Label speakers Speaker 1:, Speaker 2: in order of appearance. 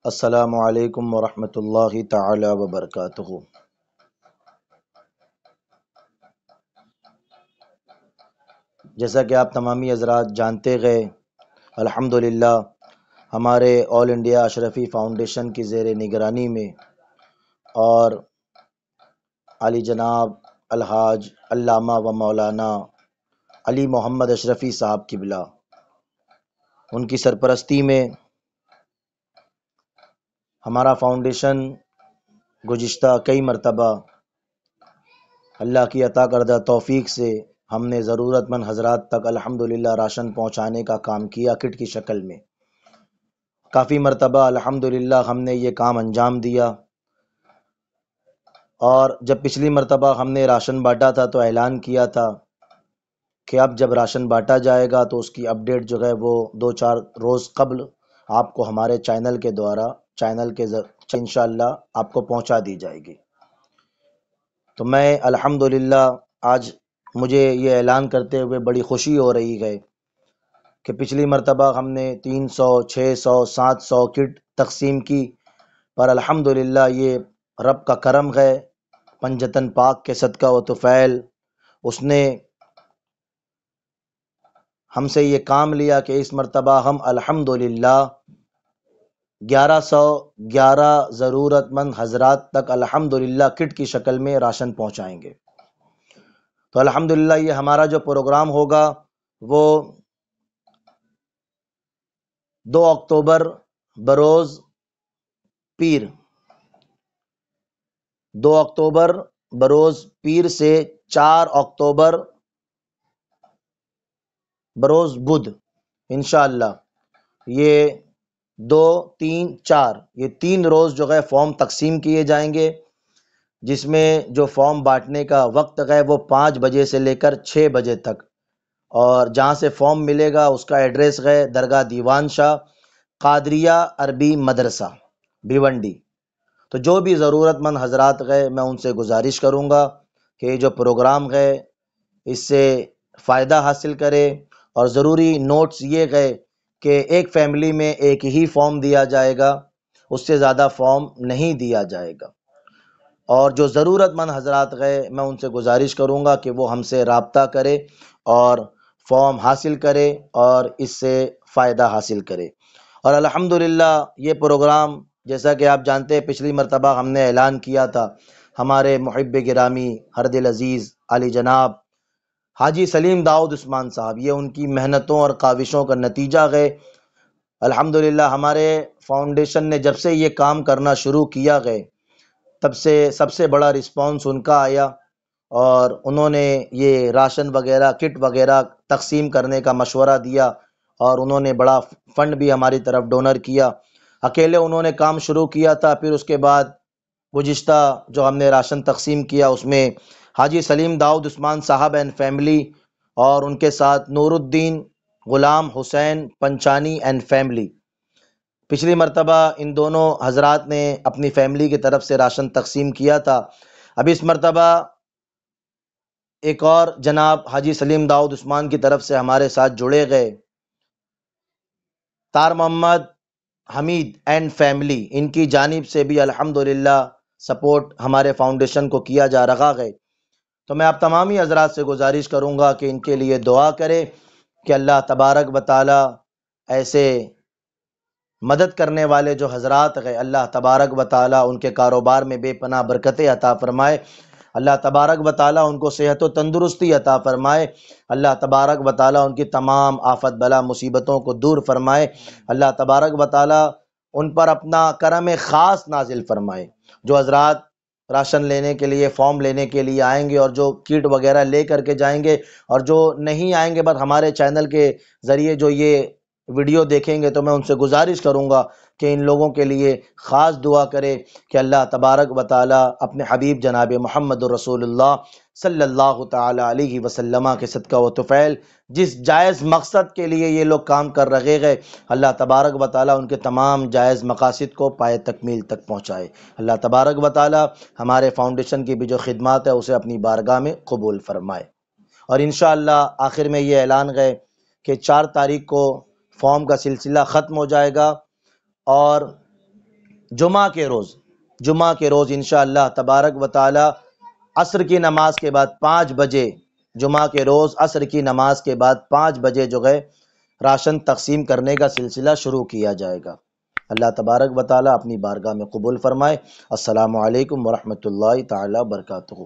Speaker 1: السلام علیکم ورحمۃ اللہ تعالی وبرکاتہ۔ جیسا کہ آپ تمامی حضرات جانتے گئے، الحمدللہ ہمارے آل انڈیا اشرفی فاؤنڈیشن کی زیر نگرانی میں اور علی جناب الحاج علامہ و مولانا علی محمد اشرفی صاحب قبلہ ان کی سرپرستی میں ہمارا فاؤنڈیشن گزشتہ کئی مرتبہ اللہ کی عطا کردہ توفیق سے ہم نے ضرورت مند حضرات تک الحمدللہ راشن پہنچانے کا کام کیا کٹ کی شکل میں۔ کافی مرتبہ الحمدللہ ہم نے یہ کام انجام دیا، اور جب پچھلی مرتبہ ہم نے راشن بانٹا تھا تو اعلان کیا تھا کہ اب جب راشن بانٹا جائے گا تو اس کی اپڈیٹ جو ہے وہ 2-4 روز قبل آپ کو ہمارے چینل کے دوارا انشاءاللہ آپ کو پہنچا دی جائے گی۔ تو میں الحمدللہ آج مجھے یہ اعلان کرتے ہوئے بڑی خوشی ہو رہی ہے کہ پچھلی مرتبہ ہم نے 300 600 700 کٹ تقسیم کی، پر الحمدللہ یہ رب کا کرم ہے، پنجتن پاک کے صدقہ و طفیل اس نے ہم سے یہ کام لیا کہ اس مرتبہ ہم الحمدللہ 1111 ضرورت مند حضرات تک الحمدللہ کٹ کی شکل میں راشن پہنچائیں گے۔ تو الحمدللہ یہ ہمارا جو پروگرام ہوگا وہ 2 اکتوبر بروز پیر 2 اکتوبر بروز پیر سے 4 اکتوبر بروز بدھ انشاءاللہ، یہ 2 3 4 یہ 3 روز جو ہے فارم تقسیم کیے جائیں گے، جس میں جو فارم بانٹنے کا وقت ہے وہ 5 بجے سے لے کر 6 بجے تک، اور جہاں سے فارم ملے گا اس کا ایڈریس ہے درگاہ دیوان شاہ قادریہ عربی مدرسہ بھیونڈی۔ تو جو بھی ضرورت مند حضرات گئے میں ان سے گزارش کروں گا کہ یہ جو پروگرام ہے اس سے فائدہ حاصل کرے، اور ضروری نوٹس یہ گئے کہ ایک فیملی میں ایک ہی فارم دیا جائے گا، اس سے زیادہ فارم نہیں دیا جائے گا، اور جو ضرورت مند حضرات گئے میں ان سے گزارش کروں گا کہ وہ ہم سے رابطہ کرے اور فارم حاصل کرے اور اس سے فائدہ حاصل کرے۔ اور الحمدللہ یہ پروگرام جیسا کہ آپ جانتے ہیں پچھلی مرتبہ ہم نے اعلان کیا تھا، ہمارے محب گرامی ہر دل عزیز علی جناب حاجی سلیم داؤد عثمان صاحب، یہ ان کی محنتوں اور کاوشوں کا نتیجہ ہے۔ الحمدللہ ہمارے فاؤنڈیشن نے جب سے یہ کام کرنا شروع کیا گئے تب سے سب سے بڑا رسپانس ان کا آیا، اور انہوں نے یہ راشن وغیرہ کٹ وغیرہ تقسیم کرنے کا مشورہ دیا، اور انہوں نے بڑا فنڈ بھی ہماری طرف ڈونر کیا۔ اکیلے انہوں نے کام شروع کیا تھا، پھر اس کے بعد گزشتہ جو ہم نے راشن تقسیم کیا اس میں حاجی سلیم داؤد عثمان صاحب اینڈ فیملی اور ان کے ساتھ نور الدین غلام حسین پنچانی اینڈ فیملی، پچھلی مرتبہ ان دونوں حضرات نے اپنی فیملی کی طرف سے راشن تقسیم کیا تھا۔ اب اس مرتبہ ایک اور جناب حاجی سلیم داؤد عثمان کی طرف سے ہمارے ساتھ جڑے گئے، طار محمد حمید اینڈ فیملی، ان کی جانب سے بھی الحمدللہ سپورٹ ہمارے فاؤنڈیشن کو کیا جا رہا ہے۔ تو میں آپ تمامی حضرات سے گزارش کروں گا کہ ان کے لیے دعا کرے کہ اللہ تبارک و تعالی ایسے مدد کرنے والے جو حضرات ہیں اللہ تبارک و تعالی ان کے کاروبار میں بے پناہ برکتیں عطا فرمائے، اللہ تبارک و تعالی ان کو صحت و تندرستی عطا فرمائے، اللہ تبارک و تعالی ان کی تمام آفت بلا مصیبتوں کو دور فرمائے، اللہ تبارک و تعالی ان پر اپنا کرم خاص نازل فرمائے۔ جو حضرات راشن لینے کے لیے فارم لینے کے لیے آئیں گے اور جو کٹ وغیرہ لے کر کے جائیں گے، اور جو نہیں آئیں گے بس ہمارے چینل کے ذریعے جو یہ ویڈیو دیکھیں گے، تو میں ان سے گزارش کروں گا کہ ان لوگوں کے لیے خاص دعا کرے کہ اللہ تبارک و تعالی اپنے حبیب جناب محمد رسول اللہ صلی اللہ تعالی علیہ وسلم کے صدقہ و طفیل جس جائز مقصد کے لیے یہ لوگ کام کر رہے ہیں، اللہ تبارک و تعالی ان کے تمام جائز مقاصد کو پائے تکمیل تک پہنچائے۔ اللہ تبارک و تعالی ہمارے فاؤنڈیشن کی بھی جو خدمات ہے اسے اپنی بارگاہ میں قبول فرمائے۔ اور انشاءاللہ آخر میں یہ اعلان ہے کہ 4 تاریخ کو فارم کا سلسلہ ختم ہو جائے گا، اور جمعہ کے روز انشاءاللہ تبارک و تعالی عصر کی نماز کے بعد 5 بجے، جمعہ کے روز عصر کی نماز کے بعد 5 بجے جو ہے راشن تقسیم کرنے کا سلسلہ شروع کیا جائے گا۔ اللہ تبارک و تعالی اپنی بارگاہ میں قبول فرمائے۔ السلام علیکم ورحمۃ اللہ تعالی وبرکاتہ۔